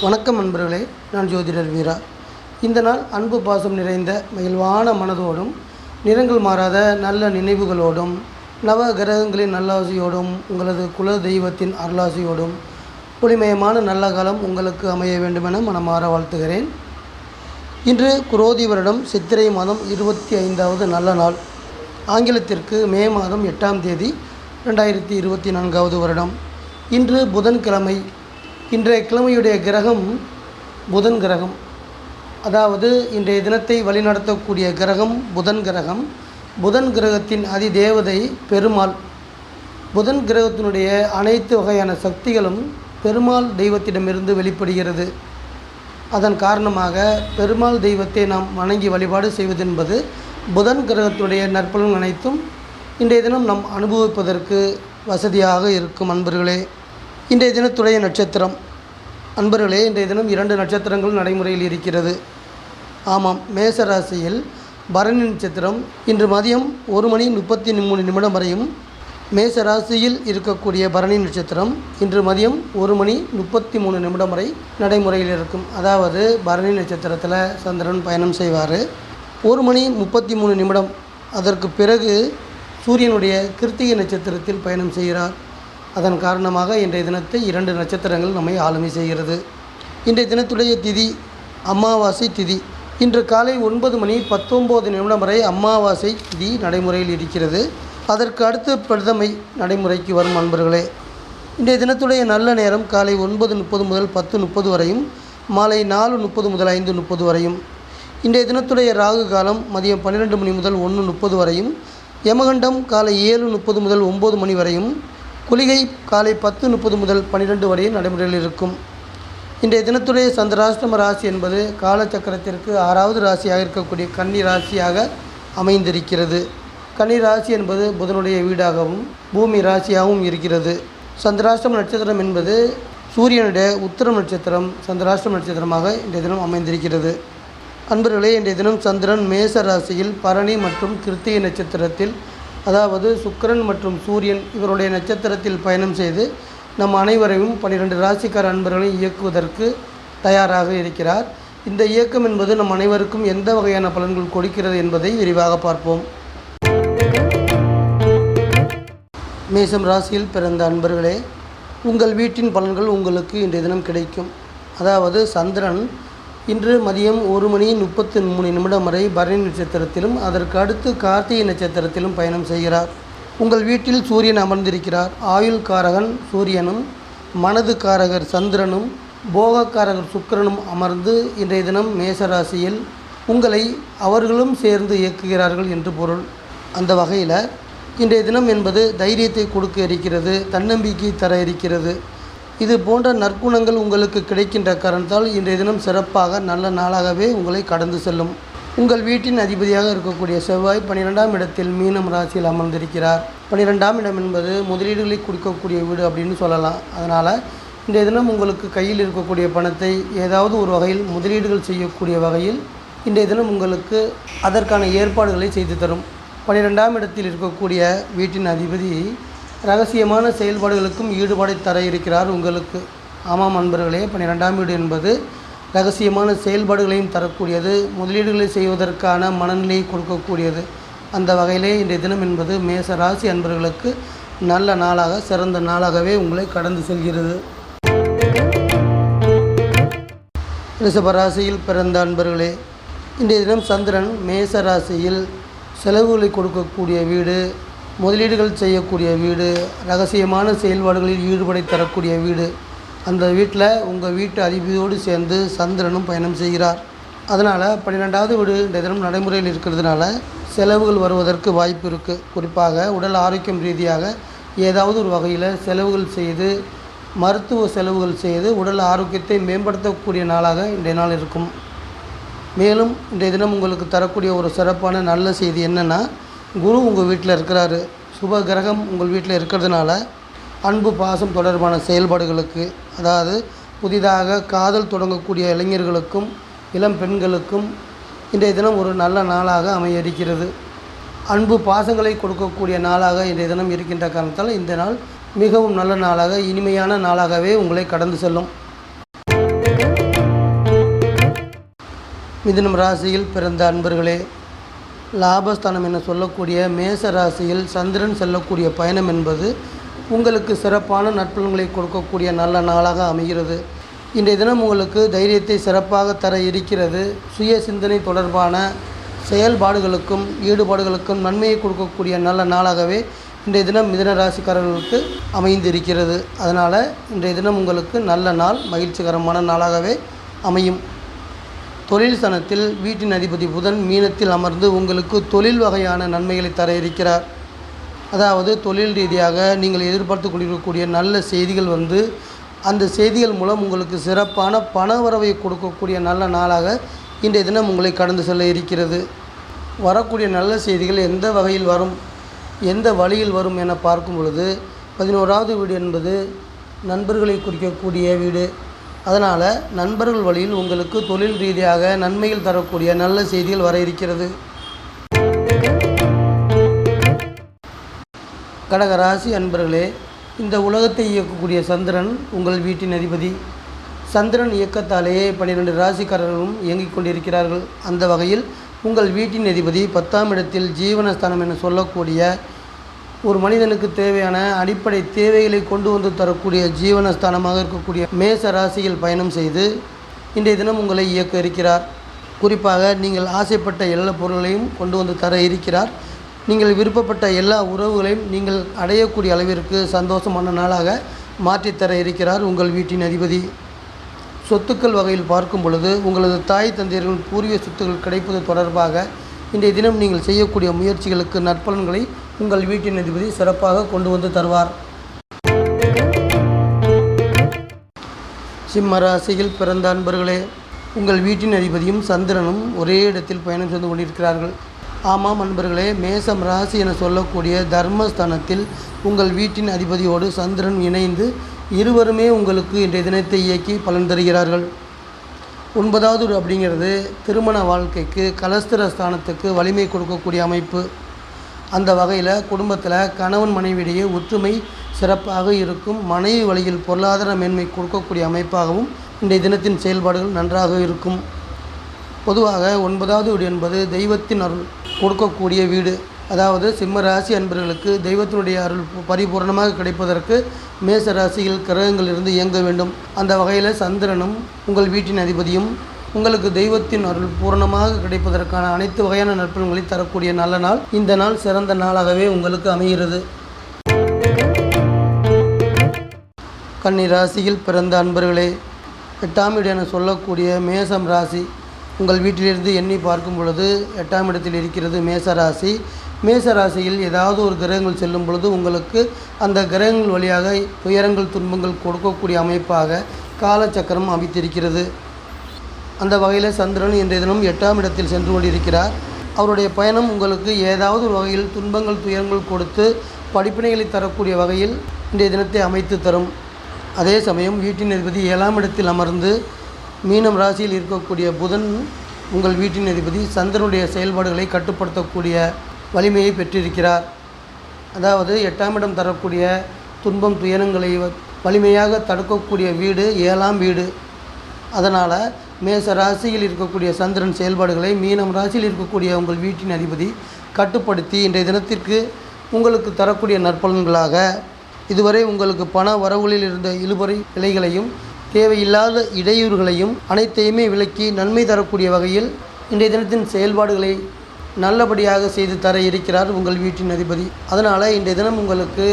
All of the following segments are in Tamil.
வணக்கம் நண்பர்களே, நான் ஜோதிடர் வீரா. இந்த நாள் அன்பு பாசம் நிறைந்த மகிழ்வான மனதோடும் நிறங்கள் மாறாத நல்ல நினைவுகளோடும் நவ கிரகங்களின் நல்லாசியோடும் உங்களது குல தெய்வத்தின் அருளாசியோடும் ஒளிமயமான நல்ல காலம் உங்களுக்கு அமைய வேண்டுமென மனமாற வாழ்த்துகிறேன். இன்று குரோதி வருடம் சித்திரை மாதம் 25வது நல்ல நாள். ஆங்கிலத்திற்கு மே மாதம் 8ஆம் தேதி 2024வது வருடம். இன்று புதன்கிழமை. இன்றைய கிழமையுடைய கிரகம் புதன் கிரகம். அதாவது இன்றைய தினத்தை வழிநடத்தக்கூடிய கிரகம் புதன் கிரகம். புதன் கிரகத்தின் அதிதேவதை பெருமாள். புதன் கிரகத்தினுடைய அனைத்து வகையான சக்திகளும் பெருமாள் தெய்வத்திடமிருந்து வெளிப்படுகிறது. அதன் காரணமாக பெருமாள் தெய்வத்தை நாம் வணங்கி வழிபாடு செய்வதென்பது புதன் கிரகத்தினுடைய நற்பலன் அனைத்தும் இன்றைய தினம் நாம் அனுபவிப்பதற்கு வசதியாக இருக்கும். அன்பர்களே, இன்றைய தினத்துடைய நட்சத்திரம். அன்பர்களே, இன்றைய தினம் 2 நட்சத்திரங்கள் நடைமுறையில் இருக்கிறது. ஆமாம், மேசராசியில் பரணி நட்சத்திரம் இன்று மதியம் 1:33 வரையும், மேசராசியில் இருக்கக்கூடிய பரணி நட்சத்திரம் இன்று மதியம் 1:33 வரை நடைமுறையில் இருக்கும். அதாவது பரணி நட்சத்திரத்தில் சந்திரன் பயணம் செய்வார். 1:33 அதற்கு பிறகு சூரியனுடைய கிருத்திகை நட்சத்திரத்தில் பயணம் செய்கிறார். அதன் காரணமாக இன்றைய தினத்தை 2 நட்சத்திரங்கள் நம்மை ஆளுமை செய்கிறது. இன்றைய தினத்துடைய திதி அமாவாசை திதி. இன்று காலை 9:19 வரை அமாவாசை திதி நடைமுறையில் இருக்கிறது. அதற்கு அடுத்து பிரதமை நடைமுறைக்கு வரும். அன்பர்களே, இன்றைய தினத்துடைய நல்ல நேரம் காலை 9:30 முதல் 10:30 வரையும், மாலை 4:30 முதல் 5:30 வரையும். இன்றைய தினத்துடைய ராகு காலம் மதியம் 12 மணி முதல் 1:30 வரையும், யமகண்டம் காலை 7:30 முதல் 9 மணி வரையும், குளிகை காலை 10:30 முதல் 12 வரை நடைமுறையில் இருக்கும். இன்றைய தினத்துடைய சந்திராஷ்டம ராசி என்பது காலச்சக்கரத்திற்கு 6வது ராசியாக இருக்கக்கூடிய கன்னி ராசியாக அமைந்திருக்கிறது. கன்னி ராசி என்பது புதனுடைய வீடாகவும் பூமி ராசியாகவும் இருக்கிறது. சந்திராஷ்டம நட்சத்திரம் என்பது சூரியனுடைய உத்திரம் நட்சத்திரம் சந்திராஷ்டம நட்சத்திரமாக இன்றைய தினம் அமைந்திருக்கிறது. அன்பர்களே, இன்றைய தினம் சந்திரன் மேச ராசியில் பரணி மற்றும் கிருத்திகை நட்சத்திரத்தில், அதாவது சுக்கிரன் மற்றும் சூரியன் இவருடைய நட்சத்திரத்தில் பயணம் செய்து நம் அனைவரையும் 12 ராசிக்கார அன்பர்களையும் இயக்குவதற்கு தயாராக இருக்கிறார். இந்த இயக்கம் என்பது நம் அனைவருக்கும் எந்த வகையான பலன்கள் கொடுக்கிறது என்பதை விரிவாக பார்ப்போம். மேசம் ராசியில் பிறந்த அன்பர்களே, உங்கள் வீட்டின் பலன்கள் உங்களுக்கு இன்றைய தினம் கிடைக்கும். அதாவது சந்திரன் இன்று மதியம் 1:33 வரை பரணி நட்சத்திரத்திலும் அதற்கு அடுத்து கார்த்திகை நட்சத்திரத்திலும் பயணம் செய்கிறார். உங்கள் வீட்டில் சூரியன் அமர்ந்திருக்கிறார். ஆயுள் காரகன் சூரியனும் மனது காரகர் சந்திரனும் போகக்காரகர் சுக்கிரனும் அமர்ந்து இன்றைய தினம் மேசராசியில் உங்களை அவர்களும் சேர்ந்து இயக்குகிறார்கள் என்று பொருள். அந்த வகையில் இன்றைய தினம் என்பது தைரியத்தை கொடுக்க இருக்கிறது, தன்னம்பிக்கை தர இருக்கிறது. இது போன்ற நற்குணங்கள் உங்களுக்கு கிடைக்கின்ற காரணத்தால் இன்றைய தினம் சிறப்பாக நல்ல நாளாகவே உங்களை கடந்து செல்லும். உங்கள் வீட்டின் அதிபதியாக இருக்கக்கூடிய செவ்வாய் 12ஆம் இடத்தில் மீனம் ராசியில் அமர்ந்திருக்கிறார். 12ஆம் இடம் என்பது முதலீடுகளை கொடுக்கக்கூடிய வீடு அப்படின்னு சொல்லலாம். அதனால் இன்றைய தினம் உங்களுக்கு கையில் இருக்கக்கூடிய பணத்தை ஏதாவது ஒரு வகையில் முதலீடுகள் செய்யக்கூடிய வகையில் இன்றைய தினம் உங்களுக்கு அதற்கான ஏற்பாடுகளை செய்து தரும். 12ஆம் இடத்தில் இருக்கக்கூடிய வீட்டின் அதிபதி இரகசியமான செயல்பாடுகளுக்கும் ஈடுபாடை தர இருக்கிறார் உங்களுக்கு. ஆமாம் அன்பர்களே, 12ஆம் வீடு என்பது இரகசியமான செயல்பாடுகளையும் தரக்கூடியது, முதலீடுகளை செய்வதற்கான மனநிலையை கொடுக்கக்கூடியது. அந்த வகையிலே இன்றைய தினம் என்பது மேச ராசி அன்பர்களுக்கு நல்ல நாளாக, சிறந்த நாளாகவே உங்களை கடந்து செல்கிறது. ரிஷப ராசியில் பிறந்த அன்பர்களே, இன்றைய தினம் சந்திரன் மேச ராசியில் செலவுகளை கொடுக்கக்கூடிய வீடு, முதலீடுகள் செய்யக்கூடிய வீடு, இரகசியமான செயல்பாடுகளில் ஈடுபடை தரக்கூடிய வீடு. அந்த வீட்டில் உங்கள் வீட்டு அதிபதியோடு சேர்ந்து சந்திரனும் பயணம் செய்கிறார். அதனால் 12ஆவது வீடு இந்த தினம் நடைமுறையில் இருக்கிறதுனால செலவுகள் வருவதற்கு வாய்ப்பு இருக்குது. குறிப்பாக உடல் ஆரோக்கியம் ரீதியாக ஏதாவது ஒரு வகையில் செலவுகள் செய்து, மருத்துவ செலவுகள் செய்து உடல் ஆரோக்கியத்தை மேம்படுத்தக்கூடிய நாளாக இன்றைய நாள் இருக்கும். மேலும் இன்றைய தினம் உங்களுக்கு தரக்கூடிய ஒரு சிறப்பான நல்ல செய்தி என்னென்னா, குரு உங்கள் வீட்டில் இருக்கிறாரு. சுப கிரகம் உங்கள் வீட்டில் இருக்கிறதுனால அன்பு பாசம் தொடர்பான செயல்பாடுகளுக்கு, அதாவது புதிதாக காதல் தொடங்கக்கூடிய இளைஞர்களுக்கும் இளம் பெண்களுக்கும் இன்றைய தினம் ஒரு நல்ல நாளாக அமைய இருக்கிறது. அன்பு பாசங்களை கொடுக்கக்கூடிய நாளாக இன்றைய தினம் இருக்கின்ற காரணத்தால் இந்த நாள் மிகவும் நல்ல நாளாக, இனிமையான நாளாகவே உங்களை கடந்து செல்லும். மிதுனம் ராசியில் பிறந்த அன்பர்களே, லாபஸ்தானம் என சொல்லக்கூடிய மேச ராசியில் சந்திரன் செல்லக்கூடிய பயணம் என்பது உங்களுக்கு சிறப்பான நற்பலன்களை கொடுக்கக்கூடிய நல்ல நாளாக அமைகிறது. இன்றைய தினம் உங்களுக்கு தைரியத்தை சிறப்பாக தர இருக்கிறது. சுய சிந்தனை தொடர்பான செயல்பாடுகளுக்கும் ஈடுபாடுகளுக்கும் நன்மையை கொடுக்கக்கூடிய நல்ல நாளாகவே இன்றைய தினம் மிதுன ராசிக்காரர்களுக்கு அமைந்திருக்கிறது. அதனால் இன்றைய தினம் உங்களுக்கு நல்ல நாள், மகிழ்ச்சிகரமான நாளாகவே அமையும். தொழில் ஸ்தானத்தில் வீட்டின் அதிபதி புதன் மீனத்தில் அமர்ந்து உங்களுக்கு தொழில் வகையான நன்மைகளை தர இருக்கிறார். அதாவது தொழில் ரீதியாக நீங்கள் எதிர்பார்த்து கொண்டிருக்கக்கூடிய நல்ல செய்திகள் அந்த செய்திகள் மூலம் உங்களுக்கு சிறப்பான பண வரவை கொடுக்கக்கூடிய நல்ல நாளாக இன்றைய தினம் உங்களை கடந்து செல்ல இருக்கிறது. வரக்கூடிய நல்ல செய்திகள் எந்த வகையில் வரும், எந்த வழியில் வரும் என பார்க்கும் பொழுது 11வது வீடு என்பது நண்பர்களை குறிக்கக்கூடிய வீடு. அதனால் நண்பர்கள் வழியில் உங்களுக்கு தொழில் ரீதியாக நன்மைகள் தரக்கூடிய நல்ல செய்திகள் வர இருக்கிறது. கடக ராசி அன்பர்களே, இந்த உலகத்தை இயக்கக்கூடிய சந்திரன் உங்கள் வீட்டின் அதிபதி. சந்திரன் இயக்கத்தாலேயே 12 ராசிக்காரர்களும் இயங்கிக் கொண்டிருக்கிறார்கள். அந்த வகையில் உங்கள் வீட்டின் அதிபதி 10ஆம் இடத்தில் ஜீவனஸ்தானம் என சொல்லக்கூடிய ஒரு மனிதனுக்கு தேவையான அடிப்படை தேவைகளை கொண்டு வந்து தரக்கூடிய ஜீவனஸ்தானமாக இருக்கக்கூடிய மேச ராசியில் பயணம் செய்து இன்றைய தினம் உங்களை இயக்க இருக்கிறார். குறிப்பாக நீங்கள் ஆசைப்பட்ட எல்லா பொருள்களையும் கொண்டு வந்து தர இருக்கிறார். நீங்கள் விருப்பப்பட்ட எல்லா உறவுகளையும் நீங்கள் அடையக்கூடிய அளவிற்கு சந்தோஷமான நாளாக மாற்றித்தர இருக்கிறார் உங்கள் வீட்டின் அதிபதி. சொத்துக்கள் வகையில் பார்க்கும் பொழுது உங்களது தாய் தந்தையர்களின் பூர்வீக சொத்துக்கள் கிடைப்பது தொடர்பாக இன்றைய தினம் நீங்கள் செய்யக்கூடிய முயற்சிகளுக்கு நற்பலன்களை உங்கள் வீட்டின் அதிபதி சிறப்பாக கொண்டு வந்து தருவார். சிம்ம ராசியில் பிறந்த அன்பர்களே, உங்கள் வீட்டின் அதிபதியும் சந்திரனும் ஒரே இடத்தில் பயணம் செய்து கொண்டிருக்கிறார்கள். ஆமாம் அன்பர்களே, மேசம் ராசி என சொல்லக்கூடிய தர்மஸ்தானத்தில் உங்கள் வீட்டின் அதிபதியோடு சந்திரன் இணைந்து இருவருமே உங்களுக்கு இன்றைய தினத்தை இயக்கி பலன் தருகிறார்கள். 9வது அப்படிங்கிறது திருமண வாழ்க்கைக்கு கலஸ்திர ஸ்தானத்துக்கு வலிமை கொடுக்கக்கூடிய அமைப்பு. அந்த வகையில் குடும்பத்தில் கணவன் மனைவியிடையே ஒற்றுமை சிறப்பாக இருக்கும். மனைவி வழியில் பொருளாதார மேன்மை கொடுக்கக்கூடிய அமைப்பாகவும் இன்றைய தினத்தின் செயல்பாடுகள் நன்றாக இருக்கும். பொதுவாக 9வது வீடு என்பது தெய்வத்தின் அருள் கொடுக்கக்கூடிய வீடு. அதாவது சிம்ம ராசி அன்பர்களுக்கு தெய்வத்தினுடைய அருள் பரிபூர்ணமாக கிடைப்பதற்கு மேச ராசியில் கிரகங்கள் இருந்து இயங்க வேண்டும். அந்த வகையில் சந்திரனும் உங்கள் வீட்டின் அதிபதியும் உங்களுக்கு தெய்வத்தின் அருள் பூரணமாக கிடைப்பதற்கான அனைத்து வகையான நற்பலன்களை தரக்கூடிய நல்ல நாள். இந்த நாள் சிறந்த நாளாகவே உங்களுக்கு அமைகிறது. கன்னி ராசியில் பிறந்த அன்பர்களே, 8ஆம் இடம் என சொல்லக்கூடிய மேசம் ராசி உங்கள் வீட்டிலிருந்து எண்ணி பார்க்கும் பொழுது 8ஆம் இடத்தில் இருக்கிறது மேச ராசி. மேச ராசியில் ஏதாவது ஒரு கிரகங்கள் செல்லும் பொழுது உங்களுக்கு அந்த கிரகங்கள் வழியாக துயரங்கள் துன்பங்கள் கொடுக்கக்கூடிய அமைப்பாக காலச்சக்கரம் அமைத்திருக்கிறது. அந்த வகையில் சந்திரன் இன்றைய தினம் 8ஆம் இடத்தில் சென்று கொண்டிருக்கிறார். அவருடைய பயணம் உங்களுக்கு ஏதாவது ஒரு வகையில் துன்பங்கள் துயரங்கள் கொடுத்து படிப்பினைகளை தரக்கூடிய வகையில் இன்றைய தினத்தை அமைத்து தரும். அதே சமயம் வீட்டின் அதிபதி 7ஆம் இடத்தில் அமர்ந்து மீனம் ராசியில் இருக்கக்கூடிய புதன் உங்கள் வீட்டின் அதிபதி சந்திரனுடைய செயல்பாடுகளை கட்டுப்படுத்தக்கூடிய வலிமையை பெற்றிருக்கிறார். அதாவது 8ஆம் இடம் தரக்கூடிய துன்பம் துயரங்களை வலிமையாக தடுக்கக்கூடிய வீடு 7ஆம் வீடு. அதனால் மேச ராசியில் இருக்கக்கூடிய சந்திரன் செயல்பாடுகளை மீனம் ராசியில் இருக்கக்கூடிய உங்கள் வீட்டின் அதிபதி கட்டுப்படுத்தி இன்றைய தினத்திற்கு உங்களுக்கு தரக்கூடிய நற்பலன்களாக இதுவரை உங்களுக்கு பண வரவுகளில் இருந்த இழுபறி நிலைகளையும் தேவையில்லாத இடையூறுகளையும் அனைத்தையுமே விலக்கி நன்மை தரக்கூடிய வகையில் இன்றைய தினத்தின் செயல்பாடுகளை நல்லபடியாக செய்து தர இருக்கிறார் உங்கள் வீட்டின் அதிபதி. அதனால் இன்றைய தினம் உங்களுக்கு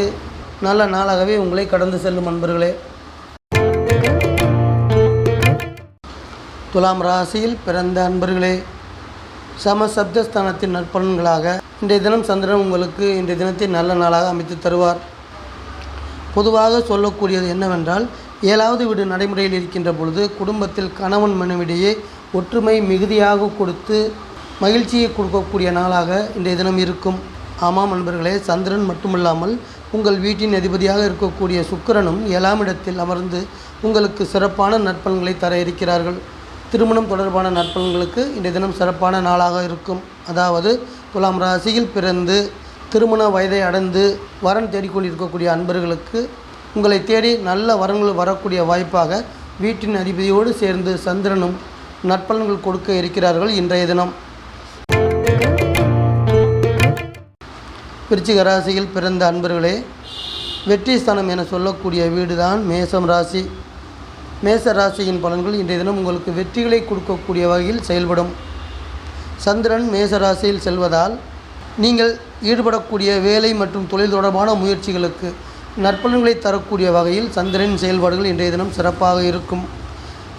நல்ல நாளாகவே உங்களை கடந்து செல்லும் அன்பர்களே. துலாம் ராசியில் பிறந்த அன்பர்களே, சமசப்தஸ்தானத்தின் நற்பலன்களாக இன்றைய தினம் சந்திரன் உங்களுக்கு இன்றைய தினத்தை நல்ல நாளாக அமைத்து தருவார். பொதுவாக சொல்லக்கூடியது என்னவென்றால் 7வது வீடு நடைமுறையில் இருக்கின்ற பொழுது குடும்பத்தில் கணவன் மனைவிடையே ஒற்றுமை மிகுதியாக கொடுத்து மகிழ்ச்சியை கொடுக்கக்கூடிய நாளாக இன்றைய தினம் இருக்கும். ஆமாம் நண்பர்களே, சந்திரன் மட்டுமல்லாமல் உங்கள் வீட்டின் அதிபதியாக இருக்கக்கூடிய சுக்கிரனும் 7ஆம் இடத்தில் அமர்ந்து உங்களுக்கு சிறப்பான நற்பலன்களை தர இருக்கிறார்கள். திருமணம் தொடர்பான நற்பலன்களுக்கு இன்றைய தினம் சிறப்பான நாளாக இருக்கும். அதாவது துலாம் ராசியில் பிறந்து திருமண வயதை அடைந்து வரன் தேடிக்கொண்டிருக்கக்கூடிய அன்பர்களுக்கு உங்களை தேடி நல்ல வரன்கள் வரக்கூடிய வாய்ப்பாக வீட்டின் அதிபதியோடு சேர்ந்து சந்திரனும் நற்பலன்கள் கொடுக்க இருக்கிறார்கள் இன்றைய தினம். விருச்சிக ராசியில் பிறந்த அன்பர்களே, வெற்றி ஸ்தானம் என சொல்லக்கூடிய வீடு தான் மேசம் ராசி. மேச ராசியின் பலன்கள் இன்றைய தினம் உங்களுக்கு வெற்றிகளை கொடுக்கக்கூடிய வகையில் செயல்படும். சந்திரன் மேச ராசியில் செல்வதால் நீங்கள் ஈடுபடக்கூடிய வேலை மற்றும் தொழில் தொடர்பான முயற்சிகளுக்கு நற்பலன்களை தரக்கூடிய வகையில் சந்திரனின் செயல்பாடுகள் இன்றைய தினம் சிறப்பாக இருக்கும்.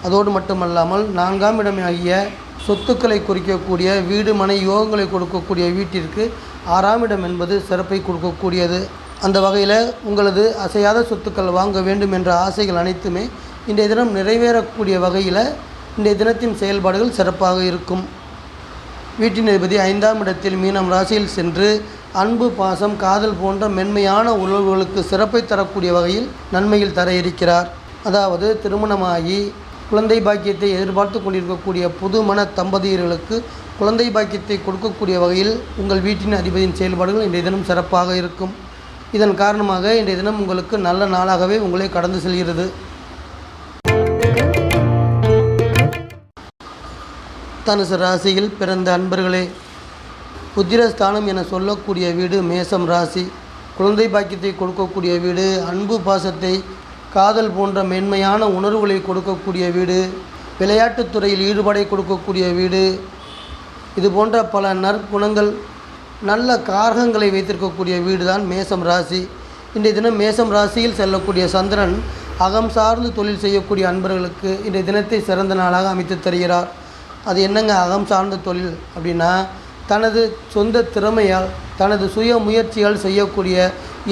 அதோடு மட்டுமல்லாமல் 4ஆம் இடமாகிய சொத்துக்களை குறிக்கக்கூடிய வீடு மனை யோகங்களை கொடுக்கக்கூடிய வீட்டிற்கு 6ஆம் இடம் என்பது சிறப்பை கொடுக்கக்கூடியது. அந்த வகையில் உங்களது அசையாத சொத்துக்கள் வாங்க வேண்டும் என்ற ஆசைகள் அனைத்துமே இன்றைய தினம் நிறைவேறக்கூடிய வகையில் இன்றைய தினத்தின் செயல்பாடுகள் சிறப்பாக இருக்கும். வீட்டின் அதிபதி 5ஆம் இடத்தில் மீனம் ராசியில் சென்று அன்பு, பாசம், காதல் போன்ற மென்மையான உறவுகளுக்கு சிறப்பை தரக்கூடிய வகையில் நன்மையில் தர இருக்கிறார். அதாவது திருமணமாகி குழந்தை பாக்கியத்தை எதிர்பார்த்து கொண்டிருக்கக்கூடிய புதுமண தம்பதியர்களுக்கு குழந்தை பாக்கியத்தை கொடுக்கக்கூடிய வகையில் உங்கள் வீட்டின் அதிபதியின் செயல்பாடுகள் இன்றைய தினம் சிறப்பாக இருக்கும். இதன் காரணமாக இன்றைய தினம் உங்களுக்கு நல்ல நாளாகவே உங்களை கடந்து செல்கிறது. தனுசு ராசியில் பிறந்த அன்பர்களே, புத்திரஸ்தானம் என சொல்லக்கூடிய வீடு மேசம் ராசி. குழந்தை பாக்கியத்தை கொடுக்கக்கூடிய வீடு, அன்பு பாசத்தை, காதல் போன்ற மென்மையான உணர்வுகளை கொடுக்கக்கூடிய வீடு, விளையாட்டுத் துறையில் ஈடுபாடை கொடுக்கக்கூடிய வீடு, இது போன்ற பல நற்குணங்கள் நல்ல காரகங்களை வைத்திருக்கக்கூடிய வீடு தான் மேசம் ராசி. இன்றைய தினம் மேசம் ராசியில் செல்லக்கூடிய சந்திரன் அகம் சார்ந்து தொழில் செய்யக்கூடிய அன்பர்களுக்கு இன்றைய தினத்தை சிறந்த நாளாக அமைத்து தருகிறார். அது என்னங்க அகம் சார்ந்த தொழில் அப்படின்னா, தனது சொந்த திறமையால் தனது சுய முயற்சியால் செய்யக்கூடிய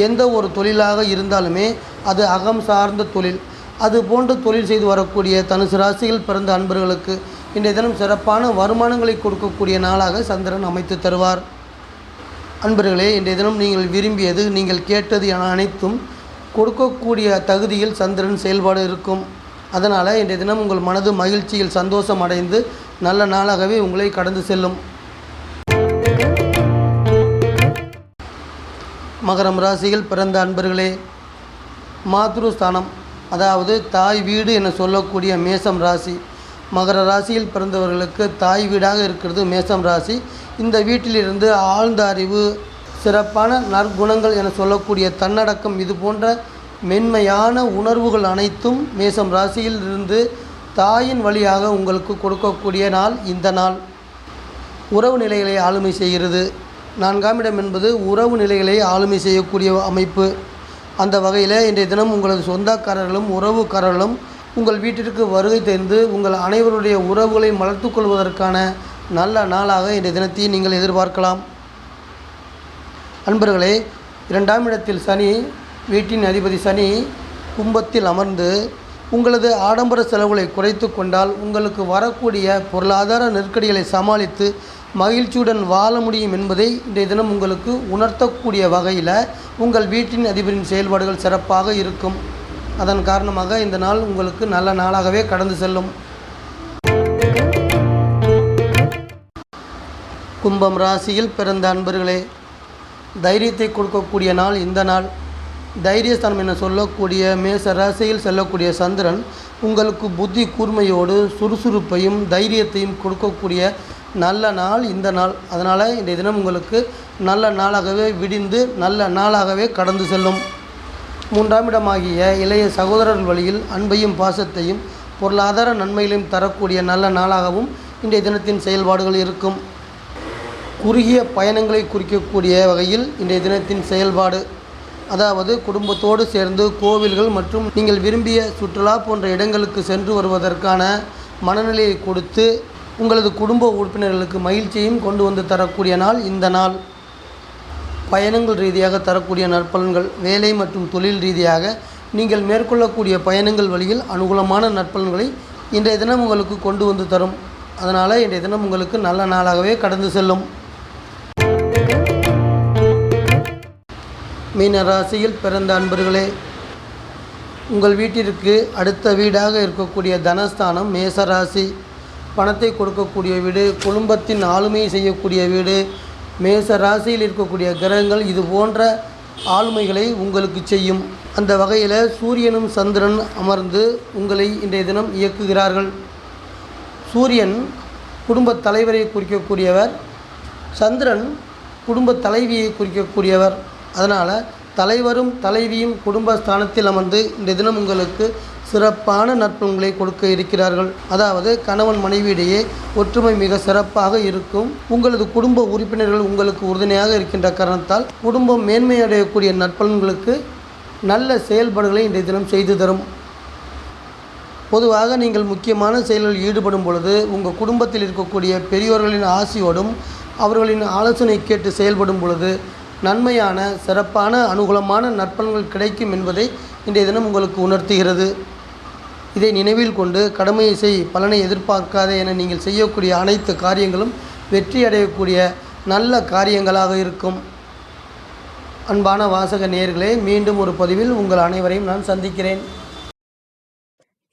எந்த ஒரு தொழிலாக இருந்தாலுமே அது அகம் சார்ந்த தொழில். அது போன்று தொழில் செய்து வரக்கூடிய தனுசு ராசியில் பிறந்த அன்பர்களுக்கு இன்றைய தினம் சிறப்பான வருமானங்களை கொடுக்கக்கூடிய நாளாக சந்திரன் அமைத்து தருவார். அன்பர்களே, இன்றைய தினம் நீங்கள் விரும்பியது, நீங்கள் கேட்டது என அனைத்தும் கொடுக்கக்கூடிய தகுதியில் சந்திரன் செயல்பாடு இருக்கும். அதனால் இன்றைய தினம் உங்கள் மனது மகிழ்ச்சியில் சந்தோஷம் அடைந்து நல்ல நாளாகவே உங்களை கடந்து செல்லும். மகரம் ராசியில் பிறந்த அன்பர்களே, மாத்ருஸ்தானம் அதாவது தாய் வீடு என சொல்லக்கூடிய மேசம் ராசி. மகர ராசியில் பிறந்தவர்களுக்கு தாய் வீடாக இருக்கிறது மேசம் ராசி. இந்த வீட்டிலிருந்து ஆழ்ந்த அறிவு, சிறப்பான நற்குணங்கள் என சொல்லக்கூடிய தன்னடக்கம், இது போன்ற மென்மையான உணர்வுகள் அனைத்தும் மேசம் ராசியில் இருந்து தாயின் வழியாக உங்களுக்கு கொடுக்கக்கூடிய நாள் இந்த நாள். உறவு நிலைகளை ஆளுமை செய்கிறது. 4ஆம் இடம் என்பது உறவு நிலைகளை ஆளுமை செய்யக்கூடிய அமைப்பு. அந்த வகையில் இன்றைய தினம் உங்களது சொந்தக்காரர்களும் உறவுக்காரர்களும் உங்கள் வீட்டிற்கு வருகை தந்து உங்கள் அனைவருடைய உறவுகளை வளர்த்து கொள்வதற்கான நல்ல நாளாக இன்றைய தினத்தை நீங்கள் எதிர்பார்க்கலாம். அன்பர்களே, 2ஆம் இடத்தில் சனி, வீட்டின் அதிபதி சனி கும்பத்தில் அமர்ந்து உங்களது ஆடம்பர செலவுகளை குறைத்து கொண்டால் உங்களுக்கு வரக்கூடிய பொருளாதார நெருக்கடிகளை சமாளித்து மகிழ்ச்சியுடன் வாழ முடியும் என்பதை இன்றைய தினம் உங்களுக்கு உணர்த்தக்கூடிய வகையில் உங்கள் வீட்டின் அதிபரின் செயல்பாடுகள் சிறப்பாக இருக்கும். அதன் காரணமாக இந்த நாள் உங்களுக்கு நல்ல நாளாகவே கடந்து செல்லும். கும்பம் ராசியில் பிறந்த அன்பர்களே, தைரியத்தை கொடுக்கக்கூடிய நாள் இந்த நாள். தைரியஸ்தானம் என சொல்லக்கூடிய மேச ராசியில் செல்லக்கூடிய சந்திரன் உங்களுக்கு புத்தி கூர்மையோடு சுறுசுறுப்பையும் தைரியத்தையும் கொடுக்கக்கூடிய நல்ல நாள் இந்த நாள். அதனால் இன்றைய தினம் உங்களுக்கு நல்ல நாளாகவே விடிந்து நல்ல நாளாகவே கடந்து செல்லும். 3ஆம் இடமாகிய இளைய சகோதரர்கள் வழியில் அன்பையும் பாசத்தையும் பொருளாதார நன்மைகளையும் தரக்கூடிய நல்ல நாளாகவும் இன்றைய தினத்தின் செயல்பாடுகள் இருக்கும். குறுகிய பயணங்களை குறிக்கக்கூடிய வகையில் இன்றைய தினத்தின் செயல்பாடு, அதாவது குடும்பத்தோடு சேர்ந்து கோவில்கள் மற்றும் நீங்கள் விரும்பிய சுற்றுலா போன்ற இடங்களுக்கு சென்று வருவதற்கான மனநிலையை கொடுத்து உங்களது குடும்ப உறுப்பினர்களுக்கு மகிழ்ச்சியையும் கொண்டு வந்து தரக்கூடிய நாள் இந்த நாள். பயணங்கள் ரீதியாக தரக்கூடிய நற்பலன்கள், வேலை மற்றும் தொழில் ரீதியாக நீங்கள் மேற்கொள்ளக்கூடிய பயணங்கள் வழியில் அனுகூலமான நற்பலன்களை இன்றைய தினம் உங்களுக்கு கொண்டு வந்து தரும். அதனால் இன்றைய தினம் உங்களுக்கு நல்ல நாளாகவே கடந்து செல்லும். மீன ராசியில் பிறந்த அன்பர்களே, உங்கள் வீட்டிற்கு அடுத்த வீடாக இருக்கக்கூடிய தனஸ்தானம் மேசராசி. பணத்தை கொடுக்கக்கூடிய வீடு, குடும்பத்தின் ஆளுமையை செய்யக்கூடிய வீடு, மேச ராசியில் இருக்கக்கூடிய கிரகங்கள் இது போன்ற ஆளுமைகளை உங்களுக்கு செய்யும். அந்த வகையில் சூரியனும் சந்திரன் அமர்ந்து உங்களை இன்றைய தினம் இயக்குகிறார்கள். சூரியன் குடும்பத் தலைவரை குறிக்கக்கூடியவர், சந்திரன் குடும்பத் தலைவியை குறிக்கக்கூடியவர். அதனால் தலைவரும் தலைவியும் குடும்பஸ்தானத்தில் அமர்ந்து இந்த தினம் உங்களுக்கு சிறப்பான நற்பலன்களை கொடுக்க இருக்கிறார்கள். அதாவது கணவன் மனைவியிடையே ஒற்றுமை மிக சிறப்பாக இருக்கும். உங்களது குடும்ப உறுப்பினர்கள் உங்களுக்கு உறுதுணையாக இருக்கின்ற காரணத்தால் குடும்பம் மேன்மையடையக்கூடிய நற்பலன்களுக்கு நல்ல செயல்பாடுகளை இன்றைய தினம் செய்து தரும். பொதுவாக நீங்கள் முக்கியமான செயல்களில் ஈடுபடும் பொழுது உங்கள் குடும்பத்தில் இருக்கக்கூடிய பெரியோர்களின் ஆசியோடும் அவர்களின் ஆலோசனை கேட்டு செயல்படும் பொழுது நன்மையான சிறப்பான அனுகூலமான நற்பலன்கள் கிடைக்கும் என்பதை இன்றைய தினம் உங்களுக்கு உணர்த்துகிறது. இதை நினைவில் கொண்டு கடமையை செய், பலனை எதிர்பார்க்காதே என நீங்கள் செய்யக்கூடிய அனைத்து காரியங்களும் வெற்றி அடையக்கூடிய நல்ல காரியங்களாக இருக்கும். அன்பான வாசக நேயர்களே, மீண்டும் ஒரு பதிவில் உங்கள் அனைவரையும் நான் சந்திக்கிறேன்.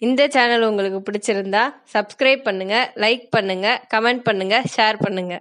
இந்த சேனல் உங்களுக்கு பிடிச்சிருந்தா சப்ஸ்கிரைப் பண்ணுங்க, லைக் பண்ணுங்க, கமெண்ட் பண்ணுங்க, ஷேர் பண்ணுங்க.